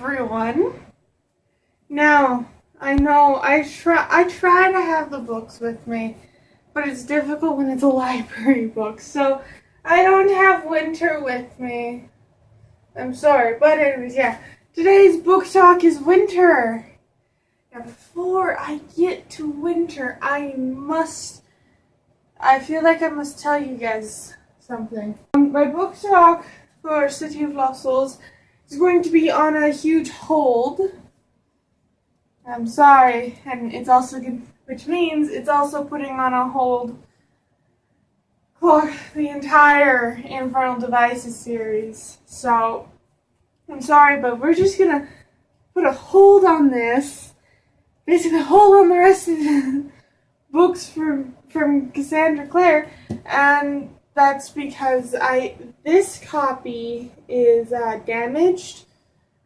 everyone. Now, I know I try to have the books with me, but it's difficult when it's a library book, so I don't have Winter with me. I'm sorry, but anyways, yeah. Today's book talk is Winter. Now, before I get to Winter, I feel like I must tell you guys something. My book talk for City of Lost Souls is going to be on a huge hold. I'm sorry, and it's also which means it's also putting on a hold for the entire Infernal Devices series. So, I'm sorry, but we're just gonna put a hold on this. Basically, hold on the rest of the books from Cassandra Clare, and that's because this copy is damaged.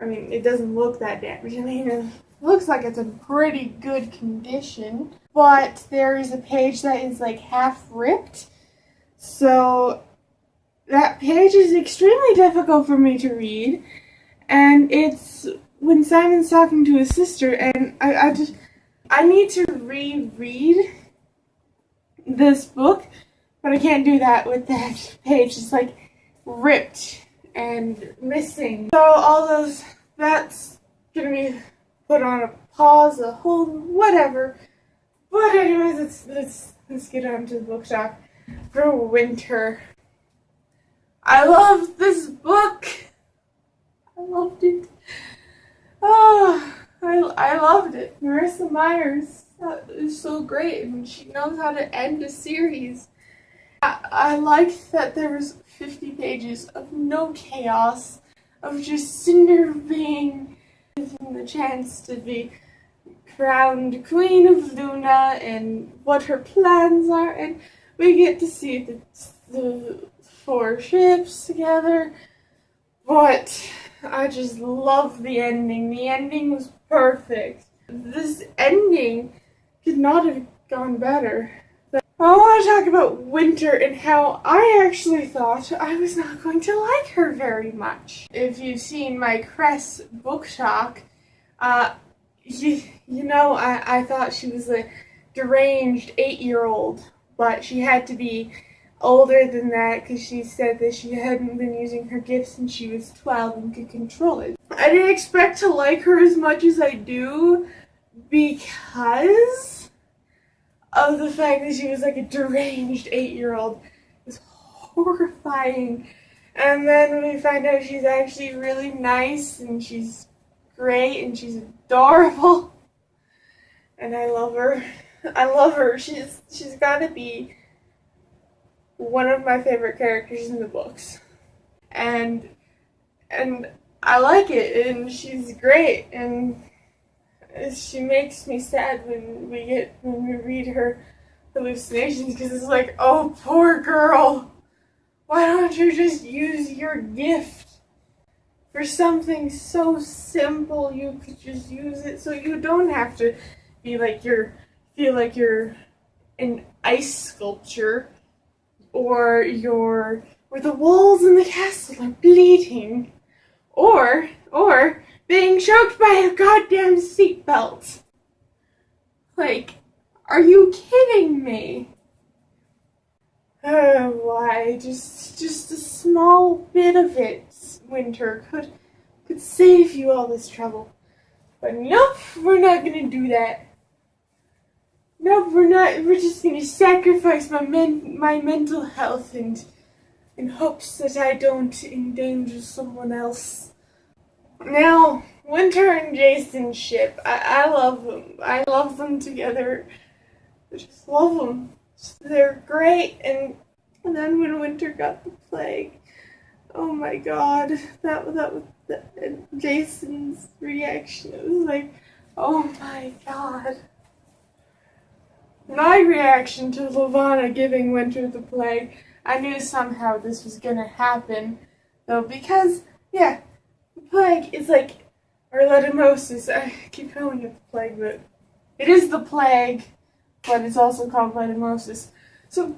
I mean, it doesn't look that damaged. I mean, it looks like it's in pretty good condition, but there is a page that is like half ripped, so that page is extremely difficult for me to read, and it's when Simon's talking to his sister, and I need to reread this book, but I can't do that with that page. It's like ripped and missing. So that's gonna be put on a pause, a hold, whatever. But anyways, let's get on to the book talk for Winter. I love this book. I loved it. Oh, I loved it. Marissa Myers is so great, and she knows how to end a series. I liked that there was 50 pages of no chaos, of just Cinder being given the chance to be crowned Queen of Luna and what her plans are, and we get to see the 4 ships together. But I just love the ending. The ending was perfect. This ending could not have gone better. I want to talk about Winter and how I actually thought I was not going to like her very much. If you've seen my Cress book talk, you know I thought she was a deranged 8-year-old, but she had to be older than that because she said that she hadn't been using her gifts since she was 12 and could control it. I didn't expect to like her as much as I do because of the fact that she was like a deranged 8-year-old. It's horrifying. And then we find out she's actually really nice and she's great and she's adorable. And I love her. I love her. She's got to be one of my favorite characters in the books. And I like it, and she's great, and she makes me sad when we read her hallucinations, because it's like, oh, poor girl, why don't you just use your gift for something so simple? You could just use it so you don't have to feel like you're an ice sculpture, or the walls in the castle are bleeding, or being choked by a goddamn seatbelt. Like, are you kidding me? Why? Just a small bit of it, Winter, could save you all this trouble. But nope, we're not gonna do that. Nope, we're not. We're just gonna sacrifice my mental health and in hopes that I don't endanger someone else. Now, Winter and Jason's ship. I love them. I love them together. I just love them. They're great. And then when Winter got the plague, oh my God, that was Jason's reaction. It was like, oh my God. My reaction to Levana giving Winter the plague, I knew somehow this was gonna happen, though, because, yeah, the plague is like, or leishmaniasis, I keep calling it the plague, but it is the plague, but it's also called leishmaniasis. So,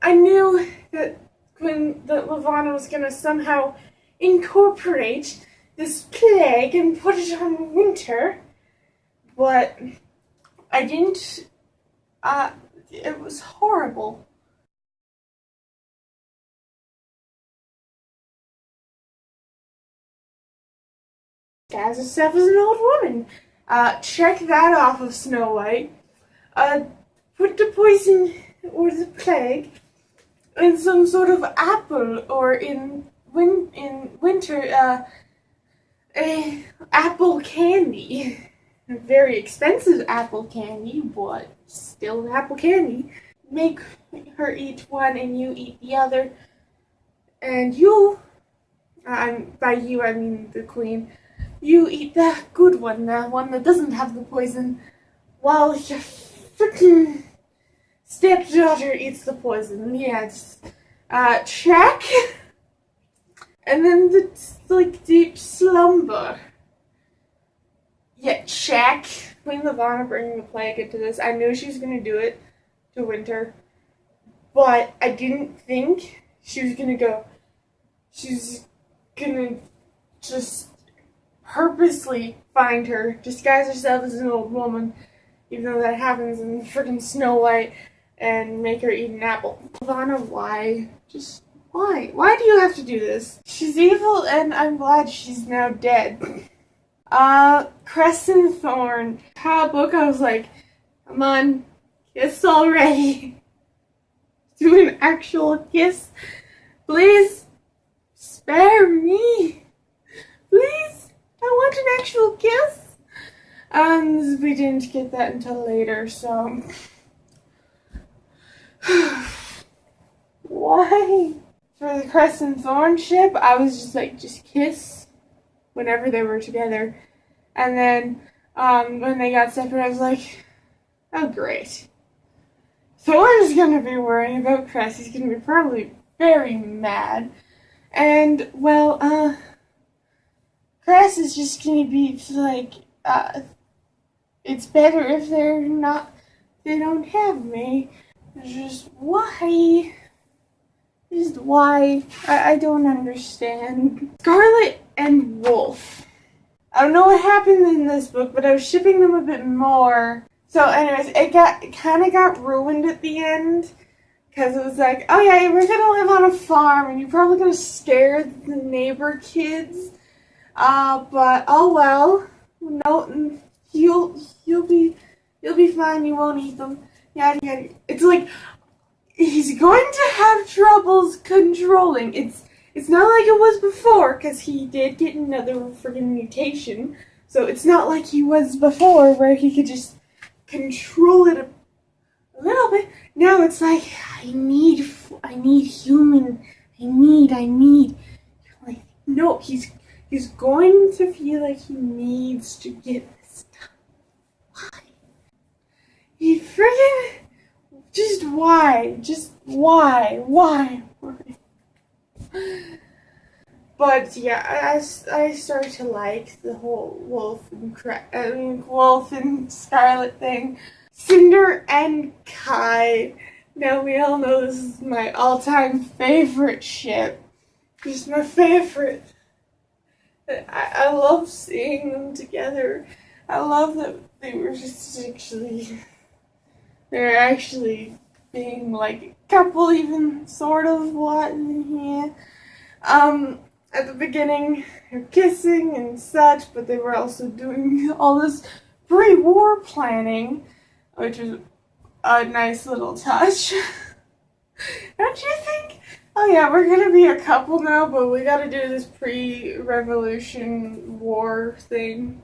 I knew that Levana was gonna somehow incorporate this plague and put it on Winter, but I didn't. It was horrible. Disguise herself as an old woman. Check that off of Snow White. Put the poison or the plague in some sort of apple, or in winter, a apple candy. A very expensive apple candy, but still apple candy. Make her eat one and you eat the other. And you, by you I mean the queen, you eat the good one, the one that doesn't have the poison, while your freaking stepdaughter eats the poison. Yes. Check. And then the deep slumber. Yeah, check. Queen Lavanna bringing the plague into this. I knew she was gonna do it to Winter, but I didn't think she was gonna go. She's gonna just purposely find her, disguise herself as an old woman, even though that happens in freaking Snow White, and make her eat an apple. Lavanna, why? Just why? Why do you have to do this? She's evil, and I'm glad she's now dead. Crescent Thorn. That book, I was like, come on, kiss already. Do an actual kiss. Please, spare me. Please, I want an actual kiss. We didn't get that until later, so. Why? For the Crescent Thorn ship, I was just like, just kiss whenever they were together. And then, when they got separate, I was like, oh great. Thorn's gonna be worrying about Cress. He's gonna be probably very mad. And, well, Cress is just gonna be like, it's better if they don't have me. Just why? Just why? I don't understand. Scarlet and Wolf. I don't know what happened in this book, but I was shipping them a bit more. So anyways, it kind of got ruined at the end, because it was like, oh yeah, we're gonna live on a farm, and you're probably gonna scare the neighbor kids. But oh well. No, you'll be fine. You won't eat them. Yada yada. It's like he's going to have troubles controlling. It's not like it was before, because he did get another friggin' mutation. So it's not like he was before, where he could just control it a little bit. Now it's like, I need human. I need. Like, no, he's going to feel like he needs to get this done. Why? He friggin', just why? Just why? Why? But yeah, I started to like the whole Wolf and Scarlet thing. Cinder and Kai. Now we all know this is my all-time favorite ship. Just my favorite. I love seeing them together. I love that they're actually being like a couple, even sort of what, yeah. At the beginning, they're kissing and such, but they were also doing all this pre-war planning, which is a nice little touch. Don't you think? Oh yeah, we're gonna be a couple now, but we gotta do this pre-revolution war thing,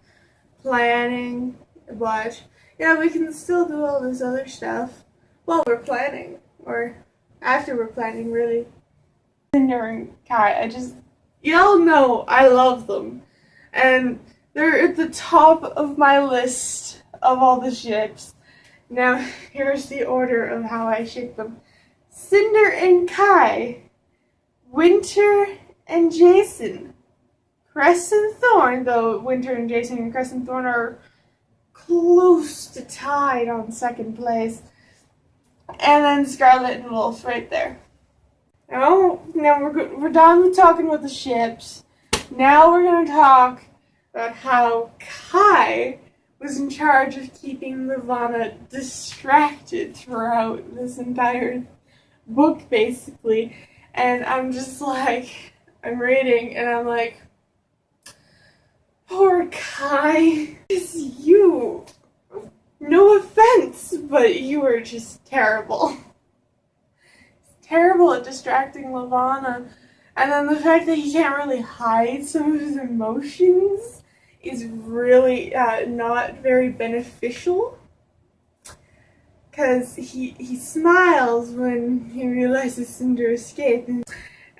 planning, but yeah, we can still do all this other stuff while we're planning, or after we're planning, really. Cinder and Kai, y'all know I love them, and they're at the top of my list of all the ships. Now, here's the order of how I ship them. Cinder and Kai, Winter and Jason, Crescent Thorn, though Winter and Jason and Crescent Thorn are close to tied on second place, and then Scarlet and Wolf right there. Now we're done with talking with the ships. Now we're going to talk about how Kai was in charge of keeping Levana distracted throughout this entire book, basically. And I'm just like, I'm reading, and I'm like, poor Kai, it's you. No offense, but you were just terrible. Terrible at distracting Levana. And then the fact that he can't really hide some of his emotions is really not very beneficial. Because he smiles when he realizes Cinder escaped. And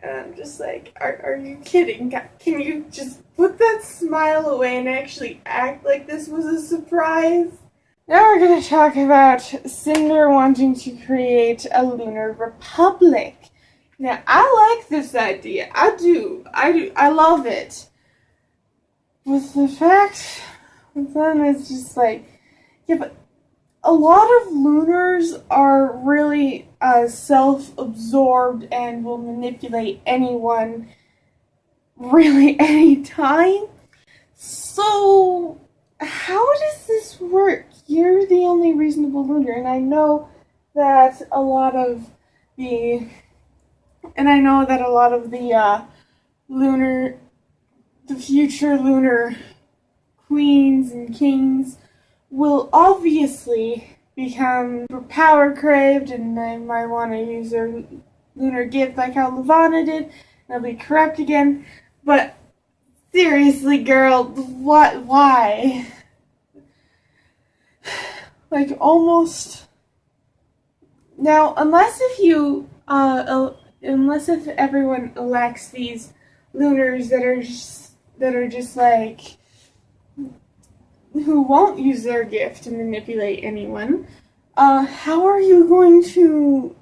I'm just like, are you kidding? Can you just put that smile away and actually act like this was a surprise? Now we're going to talk about Cinder wanting to create a lunar republic. Now, I like this idea. I do. I love it. But the fact then it's just like, yeah, but a lot of lunars are really self-absorbed and will manipulate anyone really anytime. So, how does this work? You're the only reasonable lunar, and I know that a lot of the the future lunar queens and kings will obviously become power craved, and they might want to use their lunar gift like how Levana did, and they'll be corrupt again. But seriously, girl, what? Why? Like, almost now, unless if everyone elects these lunars that are just like, who won't use their gift to manipulate anyone, how are you going to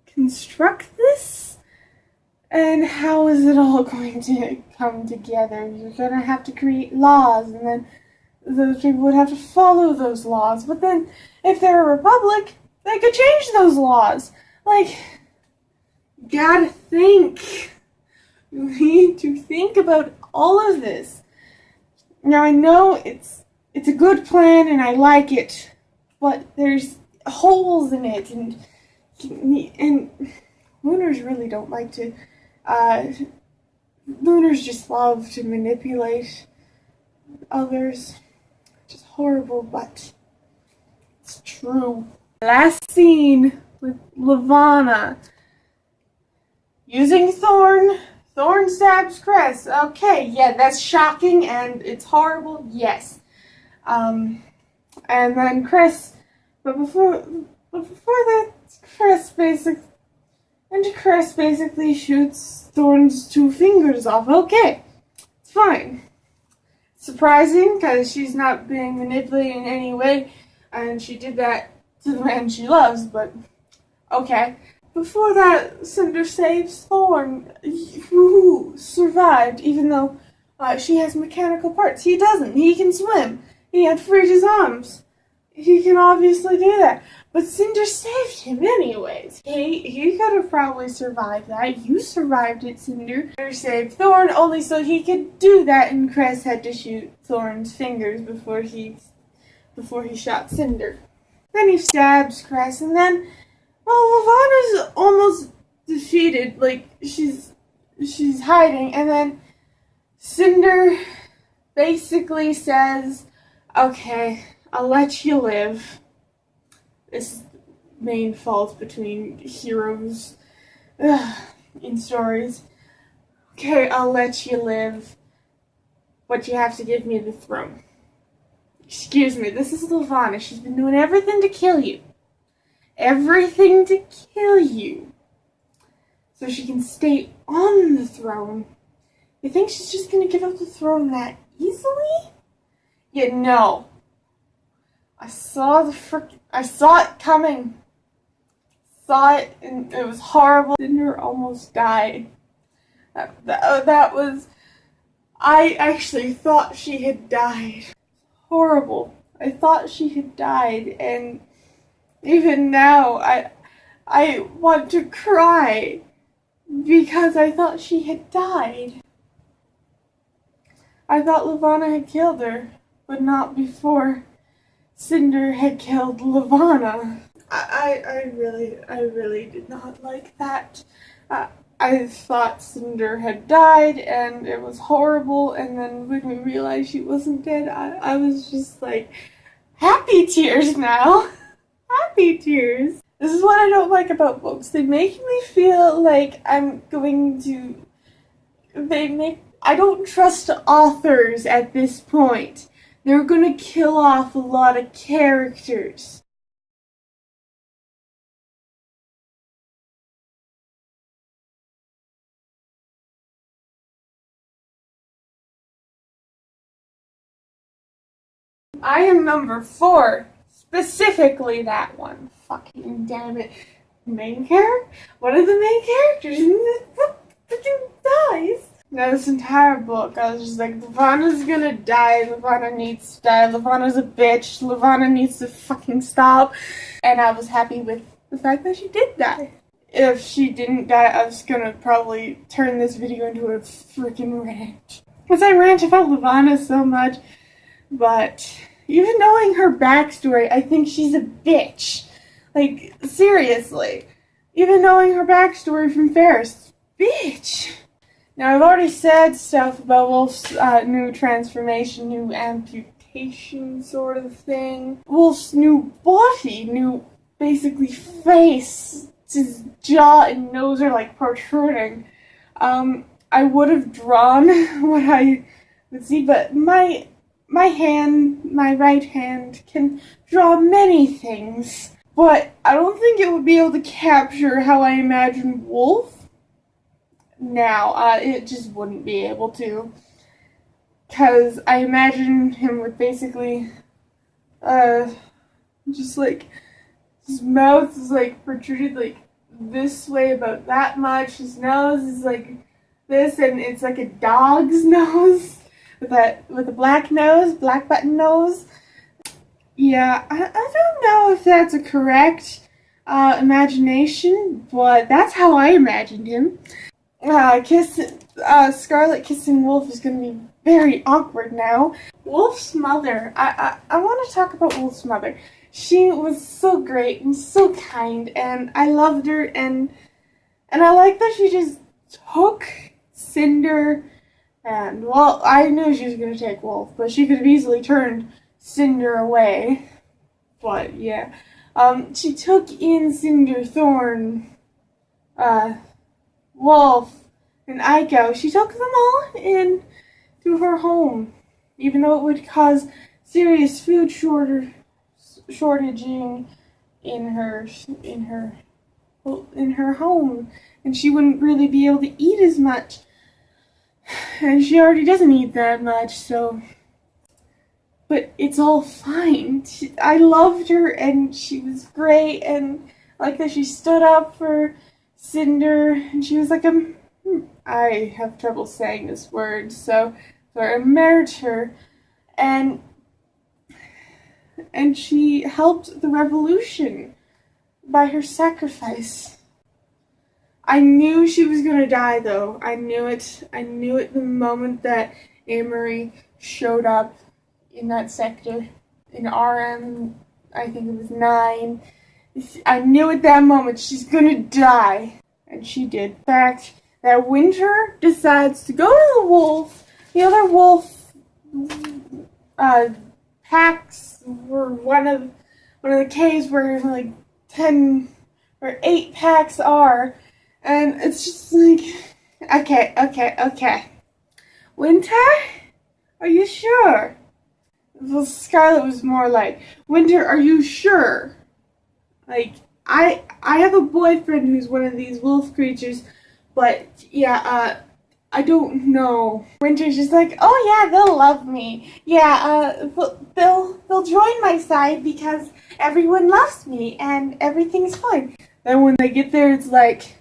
construct this? And how is it all going to come together? You're gonna have to create laws, and then those people would have to follow those laws. But then, if they're a republic, they could change those laws. Like, gotta think. You need to think about all of this. Now, I know it's a good plan, and I like it, but there's holes in it, and lunars really don't like to. Lunars just love to manipulate others. Just horrible, but it's true. Last scene with Levana using Thorn. Thorn stabs Cress. Okay, yeah, that's shocking and it's horrible. Yes. And then Cress. But before that, Cress basically shoots Thorn's 2 fingers off. Okay, it's fine. Surprising, because she's not being manipulated in any way, and she did that to the man she loves, but okay. Before that, Cinder saves Thorn, who survived, even though she has mechanical parts. He doesn't. He can swim. He had freed his arms. He can obviously do that. But Cinder saved him anyways. He could have probably survived that. You survived it, Cinder. Cinder saved Thorn only so he could do that, and Cress had to shoot Thorn's fingers before he shot Cinder. Then he stabs Cress, and then, well, Levana's almost defeated. Like, she's hiding, and then Cinder basically says, okay, I'll let you live. This is the main fault between heroes in stories. Okay, I'll let you live, but you have to give me the throne. Excuse me, this is Levana. She's been doing everything to kill you. Everything to kill you. So she can stay on the throne. You think she's just gonna give up the throne that easily? Yeah, no. I saw it coming. Saw it, and it was horrible. Cinder almost died. That was... I actually thought she had died. Horrible. I thought she had died, and even now, I want to cry because I thought she had died. I thought Levana had killed her, but not before Cinder had killed Levana. I really did not like that. I thought Cinder had died and it was horrible, and then when we realized she wasn't dead, I was just like, happy tears now. Happy tears. This is what I don't like about books. They make me feel like I'm going to... I don't trust authors at this point. They're gonna kill off a lot of characters. I am number 4. Specifically that one. Fucking damn it. Main character? One of the main characters in this book freaking dies. Now this entire book, I was just like, Levana's gonna die, Levana needs to die, Levana's a bitch, Levana needs to fucking stop. And I was happy with the fact that she did die. If she didn't die, I was gonna probably turn this video into a freaking rant. Because I rant about Levana so much, but even knowing her backstory, I think she's a bitch. Like, seriously. Even knowing her backstory from Ferris, bitch. Now, I've already said stuff about Wolf's new transformation, new amputation sort of thing. Wolf's new body, new, basically, face. His jaw and nose are, like, protruding. I would have drawn what I would see, but my right hand, can draw many things. But I don't think it would be able to capture how I imagine Wolf. Now, it just wouldn't be able to. Because I imagine him with basically, just like, his mouth is like protruded like this way about that much. His nose is like this, and it's like a dog's nose. With a black nose, black button nose. Yeah, I don't know if that's a correct imagination, but that's how I imagined him. Scarlet kissing Wolf is going to be very awkward now. Wolf's mother, I want to talk about Wolf's mother. She was so great and so kind, and I loved her, and I like that she just took Cinder. And, well, I knew she was going to take Wolf, but she could have easily turned Cinder away. But, yeah. She took in Cinder, Thorn, Wolf, and Aiko. She took them all in to her home, even though it would cause serious food shortaging in her home, and she wouldn't really be able to eat as much. And she already doesn't eat that much, so... But it's all fine. I loved her, and she was great, and I like that she stood up for Cinder, and she was like I have trouble saying this word, so a martyr, and she helped the revolution by her sacrifice. I knew she was gonna die, though. I knew it. I knew it the moment that Amory showed up in that sector. In RM, I think it was 9. I knew at that moment she's gonna die. And she did. In fact, that Winter decides to go to the wolf. The other wolf packs were one of the caves where like 10 or 8 packs are. And it's just like, okay. Winter? Are you sure? Well, Scarlet was more like, Winter, are you sure? Like, I have a boyfriend who's one of these wolf creatures, but yeah, I don't know. Winter's just like, oh yeah, they'll love me. Yeah, they'll join my side because everyone loves me and everything's fine. Then when they get there, it's like,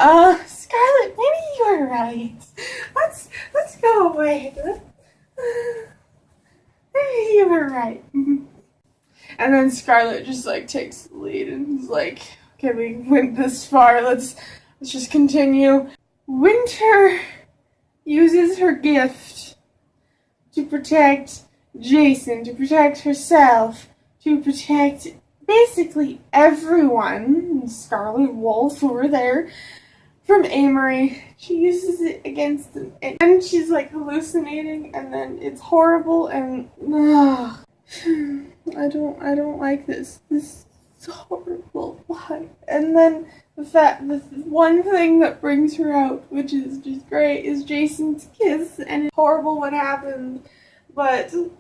Scarlet, maybe you were right. Let's go away. Maybe you were right. And then Scarlet just like takes the lead and is like, okay, we went this far. Let's just continue. Winter uses her gift to protect Jason, to protect herself, to protect basically everyone, Scarlet Wolf, who were there, from Amory. She uses it against them, and she's like hallucinating, and then it's horrible, and I don't like this. This is horrible. Why? And then the one thing that brings her out, which is just great, is Jason's kiss, and it's horrible what happened, but the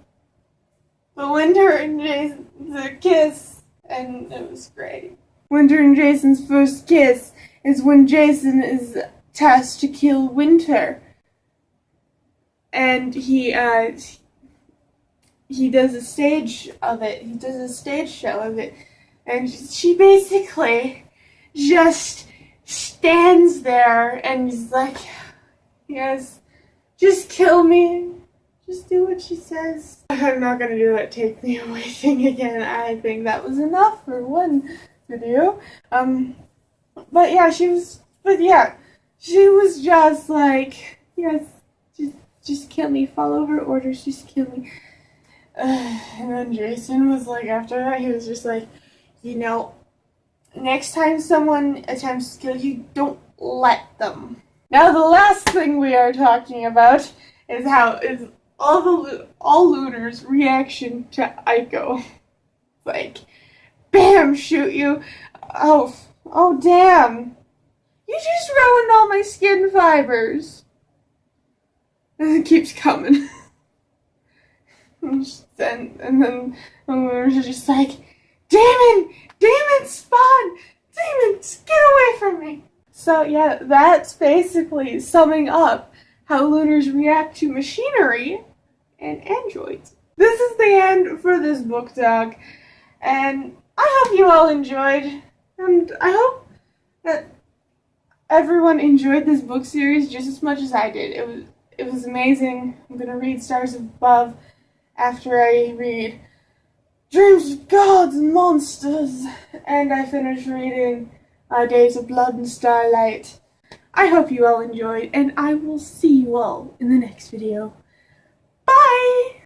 Winter and Jason, the kiss, and it was great. Winter and Jason's first kiss is when Jason is tasked to kill Winter, and he does a stage of it. He does a stage show of it, and she basically just stands there and is like, "Yes, just kill me. Just do what she says." I'm not gonna do that take me away thing again. I think that was enough for one video. But yeah, she was just like, "Yes, just kill me. Follow her orders. Just kill me." And then Jason was like, after that, he was just like, next time someone attempts to kill you, don't let them. Now, the last thing we are talking about is all Lunar's reaction to Aiko. Like, bam, shoot you. Oh, damn. You just ruined all my skin fibers. And it keeps coming. and then Lunar's just like, Damon, Spawn, demons, get away from me. So yeah, that's basically summing up how Lunars react to machinery and androids. This is the end for this book talk, and I hope you all enjoyed, and I hope that everyone enjoyed this book series just as much as I did. It was amazing. I'm gonna read Stars Above after I read Dreams of Gods and Monsters, and I finished reading Days of Blood and Starlight. I hope you all enjoyed, and I will see you all in the next video.